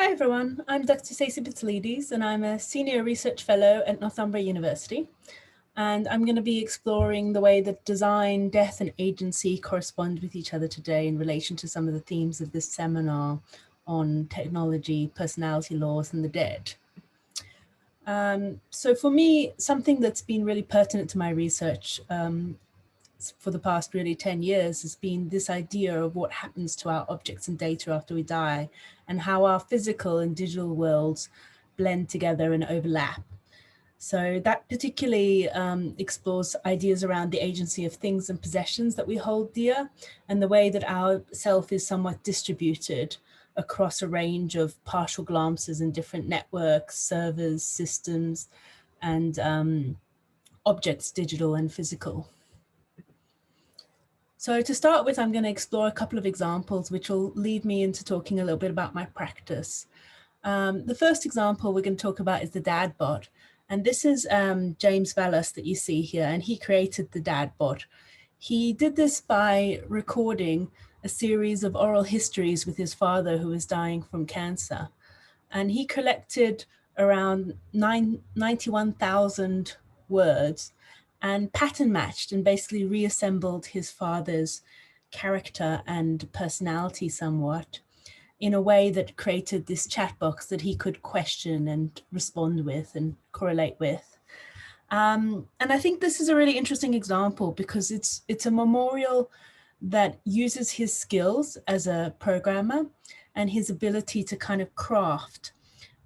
Hi everyone, I'm Dr. Stacey Pitsillides and I'm a Senior Research Fellow at Northumbria University. And I'm going to be exploring the way that design, death and agency correspond with each other today in relation to some of the themes of this seminar on technology, personality laws and the dead. So for me, something that's been really pertinent to my research for the past really 10 years has been this idea of what happens to our objects and data after we die and how our physical and digital worlds blend together and overlap. So that particularly explores ideas around the agency of things and possessions that we hold dear and the way that our self is somewhat distributed across a range of partial glances and different networks, servers, systems, and objects, digital and physical. So to start with, I'm going to explore a couple of examples which will lead me into talking a little bit about my practice. The first example we're going to talk about is the dad bot. And this is James Vallas that you see here, and he created the dad bot. He did this by recording a series of oral histories with his father who was dying from cancer. And he collected around 91,000 words and pattern matched and basically reassembled his father's character and personality somewhat in a way that created this chat box that he could question and respond with and correlate with. And I think this is a really interesting example because it's a memorial that uses his skills as a programmer and his ability to kind of craft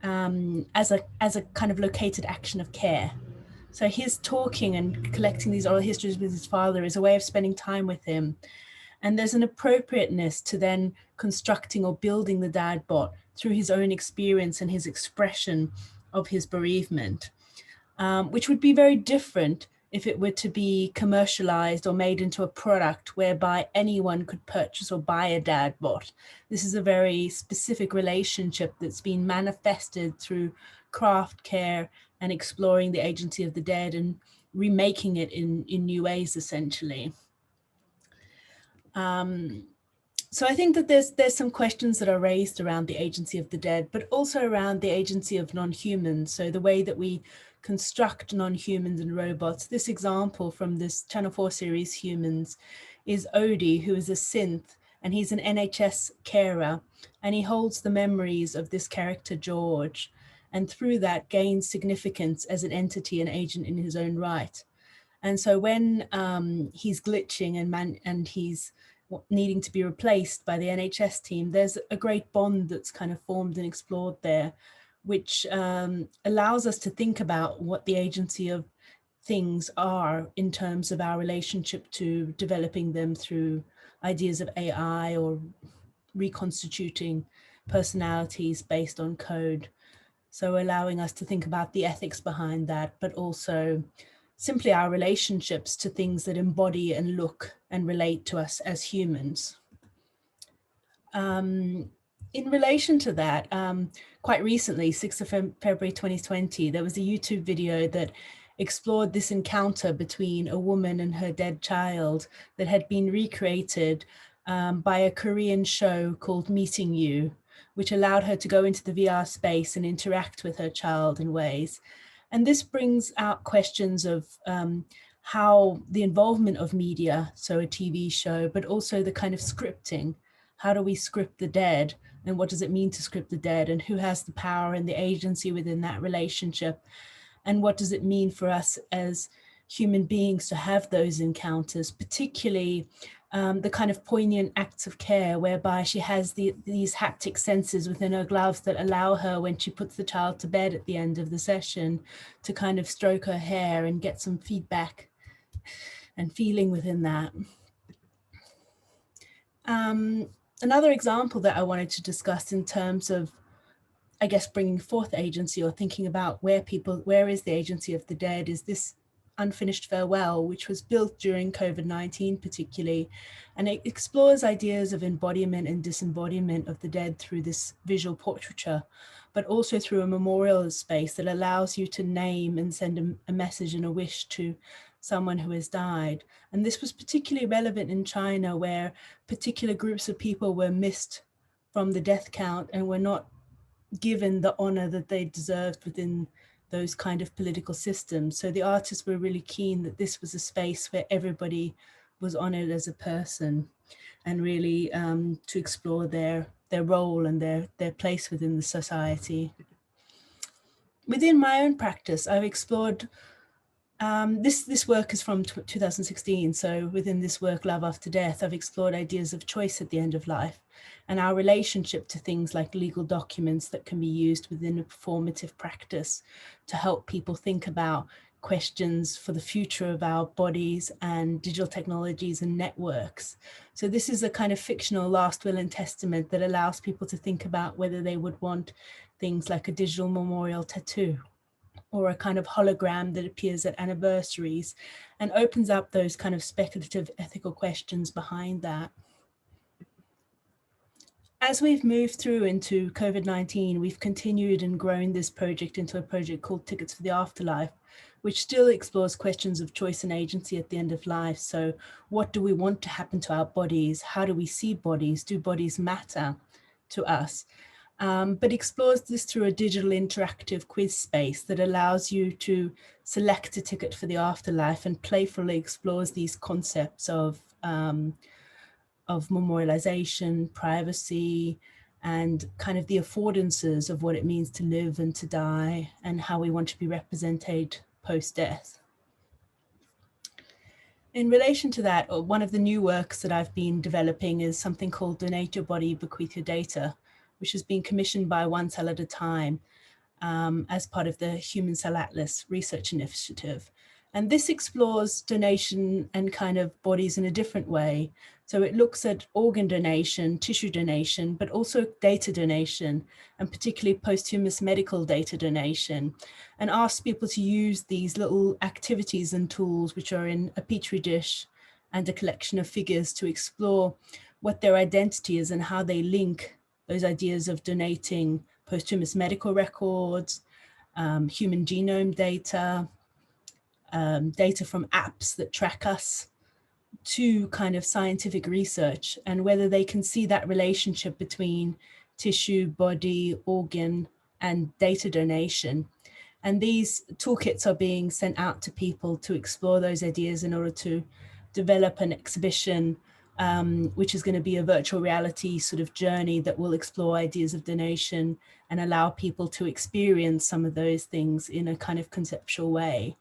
as a kind of located action of care. So his talking and collecting these oral histories with his father is a way of spending time with him. And there's an appropriateness to then constructing or building the dad bot through his own experience and his expression of his bereavement, which would be very different if it were to be commercialized or made into a product whereby anyone could purchase or buy a dad bot. This is a very specific relationship that's been manifested through craft care and exploring the agency of the dead and remaking it in new ways, essentially. So I think that there's some questions that are raised around the agency of the dead, but also around the agency of non-humans. So the way that we construct non-humans and robots. This example from this Channel 4 series, Humans, is Odie, who is a synth, and he's an NHS carer, and he holds the memories of this character, George, and through that gains significance as an entity and agent in his own right. And so when he's glitching and he's needing to be replaced by the NHS team, there's a great bond that's kind of formed and explored there, which allows us to think about what the agency of things are in terms of our relationship to developing them through ideas of AI or reconstituting personalities based on code. So allowing us to think about the ethics behind that, but also simply our relationships to things that embody and look and relate to us as humans. In relation to that, quite recently, 6th of February 2020, there was a YouTube video that explored this encounter between a woman and her dead child that had been recreated by a Korean show called Meeting You, which allowed her to go into the VR space and interact with her child in ways. And this brings out questions of how the involvement of media, so a TV show, but also the kind of scripting. How do we script the dead? And what does it mean to script the dead? And who has the power and the agency within that relationship? And what does it mean for us as human beings to have those encounters, particularly the kind of poignant acts of care whereby she has these haptic sensors within her gloves that allow her, when she puts the child to bed at the end of the session, to kind of stroke her hair and get some feedback and feeling within that. Another example that I wanted to discuss in terms of, I guess, bringing forth agency or thinking about where is the agency of the dead, is this Unfinished Farewell, which was built during COVID-19 particularly, and it explores ideas of embodiment and disembodiment of the dead through this visual portraiture, but also through a memorial space that allows you to name and send a message and a wish to someone who has died. And this was particularly relevant in China, where particular groups of people were missed from the death count and were not given the honor that they deserved within those kind of political systems. So the artists were really keen that this was a space where everybody was honored as a person, and really to explore their role and their place within the society. Within my own practice, I've explored this work is from 2016. So within this work, Love After Death, I've explored ideas of choice at the end of life and our relationship to things like legal documents that can be used within a performative practice to help people think about questions for the future of our bodies and digital technologies and networks. So this is a kind of fictional last will and testament that allows people to think about whether they would want things like a digital memorial tattoo or a kind of hologram that appears at anniversaries, and opens up those kind of speculative ethical questions behind that. As we've moved through into COVID-19, we've continued and grown this project into a project called Tickets for the Afterlife, which still explores questions of choice and agency at the end of life. So what do we want to happen to our bodies? How do we see bodies? Do bodies matter to us? But explores this through a digital interactive quiz space that allows you to select a ticket for the afterlife and playfully explores these concepts of memorialization, privacy, and kind of the affordances of what it means to live and to die, and how we want to be represented post-death. In relation to that, one of the new works that I've been developing is something called Donate Your Body, Bequeath Your Data, which has been commissioned by One Cell at a Time as part of the Human Cell Atlas research initiative. And this explores donation and kind of bodies in a different way. So it looks at organ donation, tissue donation, but also data donation, and particularly posthumous medical data donation, and asks people to use these little activities and tools, which are in a petri dish and a collection of figures, to explore what their identity is and how they link those ideas of donating posthumous medical records, human genome data, data from apps that track us, to kind of scientific research, and whether they can see that relationship between tissue, body, organ, and data donation. And these toolkits are being sent out to people to explore those ideas in order to develop an exhibition, which is going to be a virtual reality sort of journey that will explore ideas of donation and allow people to experience some of those things in a kind of conceptual way.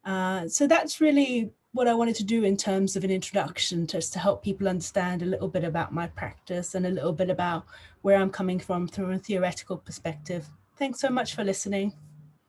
So that's really what I wanted to do in terms of an introduction, just to help people understand a little bit about my practice and a little bit about where I'm coming from a theoretical perspective. Thanks so much for listening.